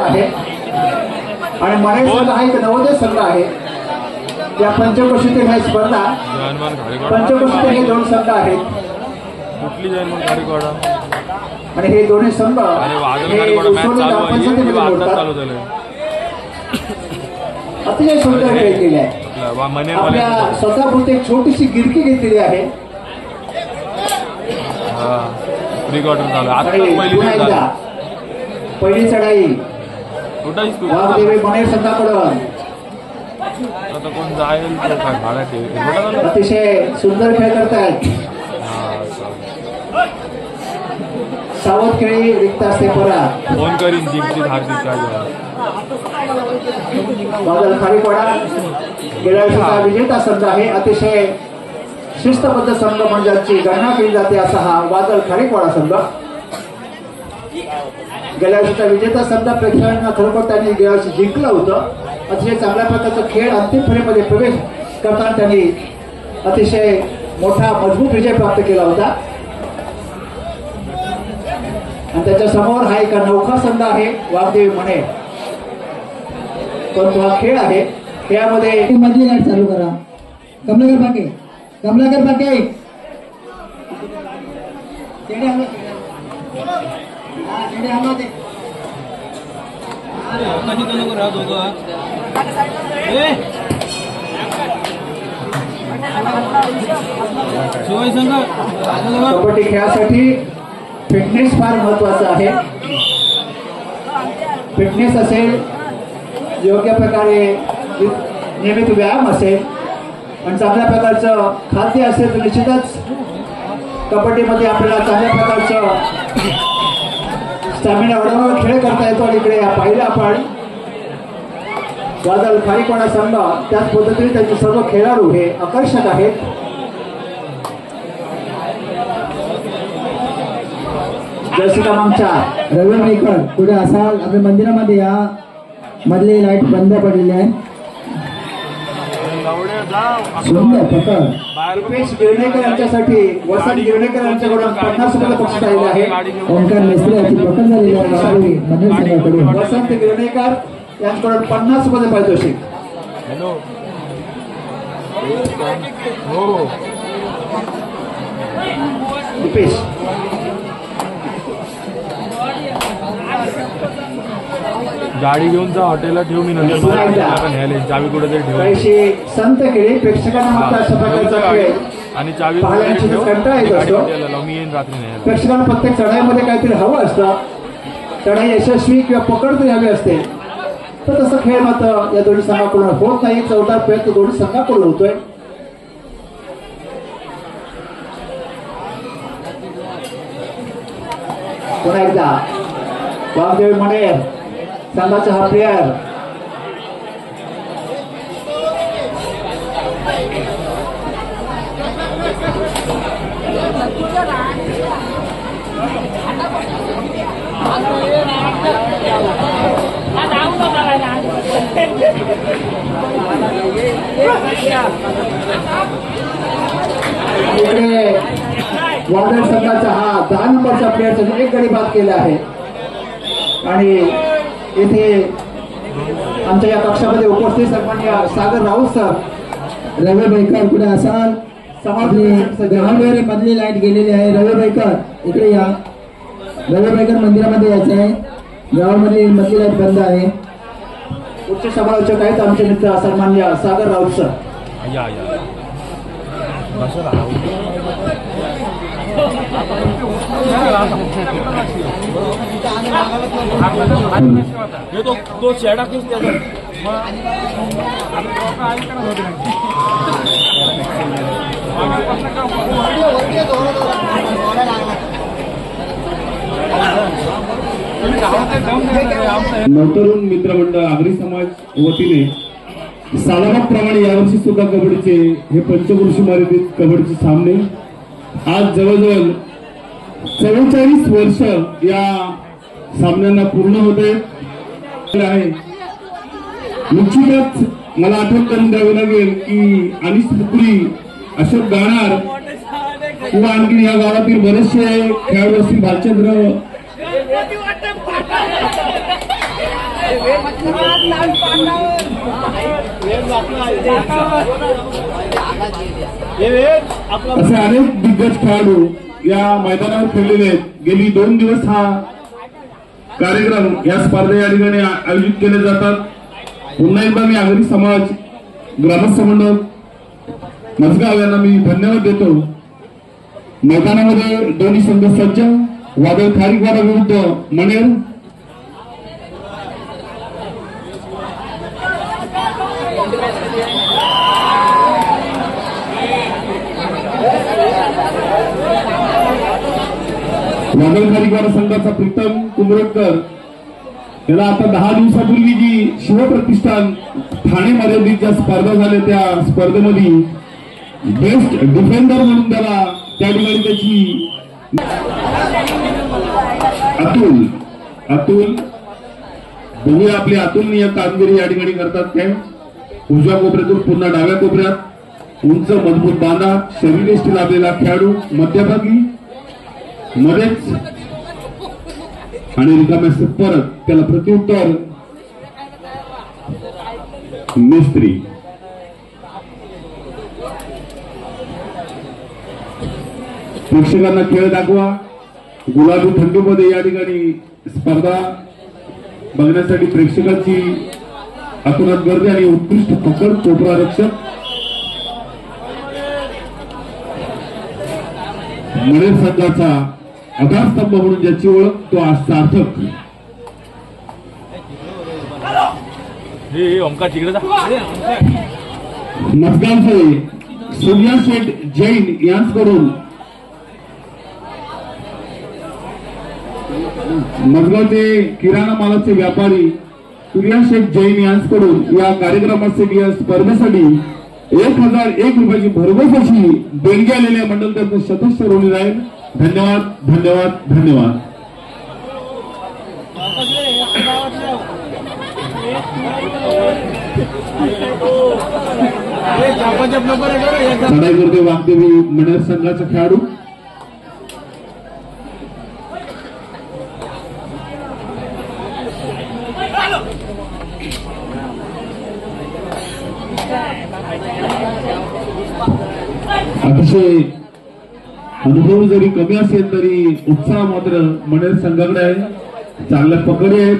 आहे आणि मराठी संघ हा एक नवोदय संघ आहे। या पंचक्रोशीतील ही स्पर्धा पंचक्रोशीतील हे दोन संघ आहेत आणि हे दोन्ही संघ अतिशय सुंदर खेळ केले आहे। आपल्या स्वतःपुरती एक छोटीशी गिरकी घेतलेली आहे। पहिली चढाई वाघदेवी मनेर संघाकडून अतिशय सुंदर खेळ करतायत। सावध खेळी रिक्त असते परत फोन करीन जिंकली बादल खारीपाडा गेल्या वर्षीचा विजेता संघ आहे। अतिशय शिस्तबद्ध संघ म्हणजे गणना केली जाते असा हा वादळ खारीपाडा संघ। गेल्या वर्षीचा विजेता संघ प्रेक्षकांना खरोखर त्यांनी गेल्या वर्षी जिंकलं होतं। अतिशय चांगल्या प्रकारचा खेळ अंतिम फेरीमध्ये प्रवेश करताना त्यांनी अतिशय मोठा मजबूत विजय प्राप्त केला होता आणि त्याच्या समोर हा एक नौखा संघ आहे वाघदेवी मनेर। पण तो हा खेळ आहे खेळामध्ये मधली लाईट चालू करा। कमलाकर पाके कबड्डी खेळासाठी फिटनेस फार महत्वाचा आहे। फिटनेस असेल, योग्य प्रकारे नियमित व्यायाम असेल आणि चांगल्या प्रकारचं खाद्य असेल तर निश्चितच कबड्डीमध्ये आपल्याला चांगल्या प्रकारचं स्टॅमिना वाढवणारा खेळ करता येतो। आणि इकडे पाहिलं आपण वादळ खारीपाडा संघ त्याच पद्धतीने त्यांचे सर्व खेळाडू हे आकर्षक आहेत। जर्सी क्रमांक 4 रवी मेकर पुढे असाल आपल्या मंदिरामध्ये या। मधली लाईट बंद पडलेली आहे। सुंदर पकड रुपेश गिरणेकर यांच्यासाठी वसंत गिरणेकर यांच्याकडून 50 रुपये बक्षीस आलेले आहे। ओंकार मेस्त्री याची पकड झालेली आहे वसंत गिरणेकर यांच्याकडून 50 रुपये पारितोषिक। रुपेश गाडी घेऊन जा हॉटेलला ठेवू मी नंतर चावी कुठे तरी ठेवू। संत खेळ प्रेक्षकांना अशा प्रकारचा खेळ आणि चावी कंटाळा येत असतो। मी येईन रात्री नाही। प्रेक्षकांना प्रत्येक चढाईमध्ये काहीतरी हवं असतं, चढाई यशस्वी किंवा पकड तरी हवी असते, तर तसं खेळ मात्र या दोन्ही संघाकडून होत नाही। 14 प्रयत्न दोन्ही संघाकडून होतोय। पुन्हा एकदा वाघदेवी मनेर संघाचा हा प्लेयर इकडे वादळ संघाचा हा 10 नंबरचा प्लेअरचा एक गडी बाद केला आहे आणि येथे आमच्या या कक्षामध्ये उपस्थित सन्माननीय सागर राऊत सर। रवी बैकर पुढे असाल समाजवाडी मधली लाईट गेलेली आहे। रवी बैकर इकडे या। रवी बैकर मंदिरामध्ये यायचं आहे। गावामध्ये मधली लाईट बंद आहे। उच्च समालोचक आहेत आमचे मित्र सन्माननीय सागर राऊत सर। तो शेडा किस नवतरुण मित्रमंडळ आगरी समाज वतीने सालाबादप्रमाणे यावर्षी सुद्धा कबड्डीचे हे पंचक्रोशी मार्गित कबड्डीचे सामने आज जवळजवळ 44 वर्ष या सामन्यांना पूर्ण होते आहे। निश्चितच मला आठवण करून द्यावी लागेल की अनिश पुत्री, अशोक गाणार किंवा आणखी या गावातील बरेचसे खेळाडू असतील, भालचंद्र असे अनेक दिग्गज खेळाडू या मैदानावर खेळलेले आहेत. गेली 2 दिवस हा कार्यक्रम या स्पर्धा या ठिकाणी आयोजित केले जातात. पुन्हा एकदा मी आगरी समाज ग्रामस्थ मंडळ मजगाव यांना मी धन्यवाद देतो. मैदानामध्ये दोन्ही संघ सज्ज. वादळ खारीकवाडा विरुद्ध मणेर. वादळ खारीकवाडा संघाचा प्रीतम कुंभरटकर याला आता 10 दिवसापूर्वी जी शिवप्रतिष्ठान ठाणे मर्यादितच्या स्पर्धा झाल्या त्या स्पर्धेमध्ये बेस्ट डिफेंडर म्हणून त्याला त्या ठिकाणी त्याची अतुल बघूया आपली अतुलनीय कामगिरी या ठिकाणी करतात. काय उजव्या कोपऱ्यातून पुन्हा डाव्या कोपऱ्यात उंच मजबूत बांधा शरीरयष्टी लाभलेला खेळाडू मध्यभागी मध्येच आणि रिकाम्या परत त्याला प्रत्युत्तर मिस्त्री. प्रेक्षकांना खेळ दाखवा. गुलाबी थंडीमध्ये या ठिकाणी स्पर्धा बघण्यासाठी प्रेक्षकांची आतुरात गर्दी आणि उत्कृष्ट पकड कोपरा रक्षक मणेर संघाचा आधारस्तंभ म्हणून ज्याची ओळख तो आज सार्थक. मजगावचे सूर्या शेठ जैन यांच्याकडून मजगावचे किराणा मालाचे व्यापारी सूर्या शेठ जैन यांच्याकडून या कार्यक्रमासाठी या स्पर्धेसाठी 1001 रुपयाची भरघोस अशी देणगी आलेल्या मंडळ त्याचं सदस्य ऋणी राहील. धन्यवाद धन्यवाद धन्यवाद. चढाई करते वाघदेवी मणेर संघाचा खेळाडू. अतिशय अनुभव जरी कमी असेल तरी उत्साह मात्र मणेर संघाकडे आहे. चांगल्या पकडी आहेत.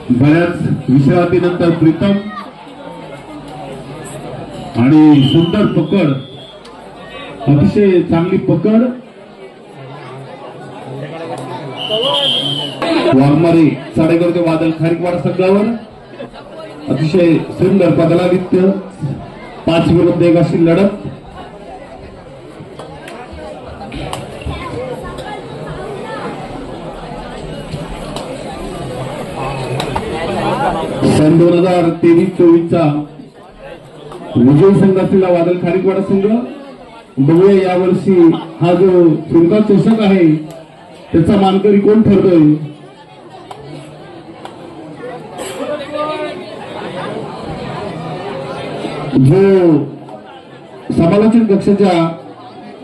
बऱ्याच विश्रांतीनंतर प्रीतम आणि सुंदर पकड. अतिशय चांगली पकड. वाघमारे चढाई करते वादळ खारीकवाडा संघावर. अतिशय सुंदर पदलादित्य 5 विरुद्ध 1 अशी लढत. सन 2023-24चा विजय संघ असलेला वादळ खारीकवाडा संघ. बघूया यावर्षी हा जो फिरका चषक आहे त्याचा मानकरी कोण ठरतोय. जो समालोचन कक्षाच्या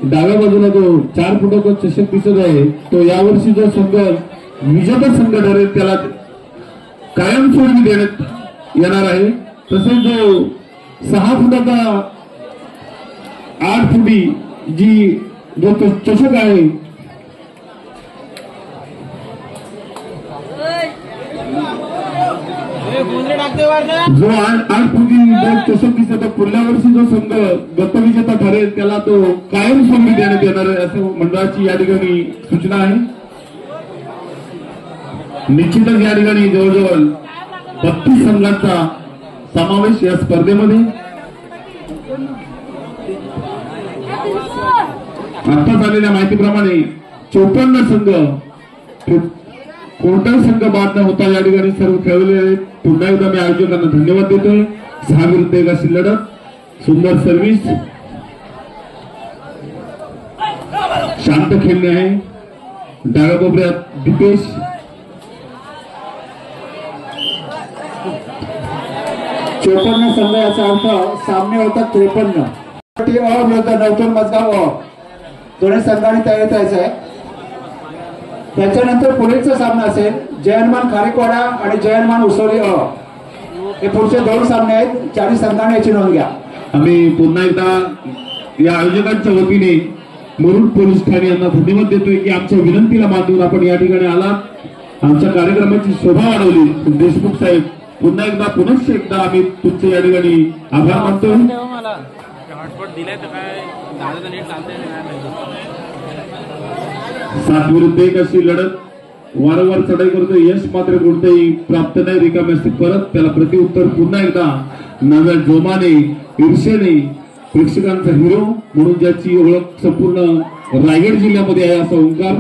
डाव्या बाजूला जो 4 फुटाचा चषक दिसत आहे तो यावर्षी जो संघ विजेता संघ ठरेल त्याला कायमस्वरूपी देण्यात येणार आहे. तसेच जो 6 फुटाचा 8 फुटी जो चषक आहे जो 8 फुटी चषक दिसत पुढल्या वर्षी जो संघ गतविजेता ठरेल त्याला तो कायमस्वरूपी देण्यात येणार आहे असं मंडळाची या ठिकाणी सूचना आहे. निश्चितच या ठिकाणी जवळजवळ 32 संघांचा समावेश या स्पर्धेमध्ये. आता झालेल्या माहितीप्रमाणे 54 संघ कोणताही संघ बाद न होता या ठिकाणी सर्व खेळले आहेत. पुन्हा एकदा मी आयोजकांना धन्यवाद देतोय. 6 विरुद्ध 1 अशी लढत. सुंदर सर्व्हिस. शांत खेळणे आहे. डाव्या कोपऱ्यात दीपेश. चोपन्न संघ याचा अर्थ सामने होतात 53. विरुद्ध नवतून मजगाव दोन्ही संघांनी तयारी करायचं आहे. त्याच्यानंतर पुढीलचा सामना असेल जयनमान खारेकवाडा आणि जयनमान उसोली अ हे पुढचे 2 सामने आहेत. 40 संघाने याची नोंद घ्या. आम्ही पुन्हा एकदा या आयोजकांच्या वतीने मुरुड पोलीस ठाणे यांना धन्यवाद देतोय की आमच्या विनंतीला मानून आपण या ठिकाणी आलात, आमच्या कार्यक्रमाची शोभा वाढवली. देशमुख साहेब पुन्हा एकदा आम्ही तुमचे या ठिकाणी आभार मानतो. हॉटस्पॉट दिलाय तर काय दादा नीट चालतंय काय माहिती. 7 विरुद्ध 1 अशी लढत वारंवार चढाई करतो, यश मात्र कोणतेही प्राप्त नाही. रिकामे असते परत त्याला प्रत्युत्तर पुन्हा एकदा नव्या जोमाने ईर्षेने प्रेक्षकांचा हिरो म्हणून ज्याची ओळख संपूर्ण रायगड जिल्ह्यामध्ये आहे असा ओंकार.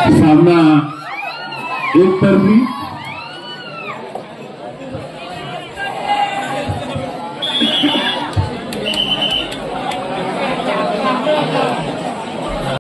सामना एकतर्फी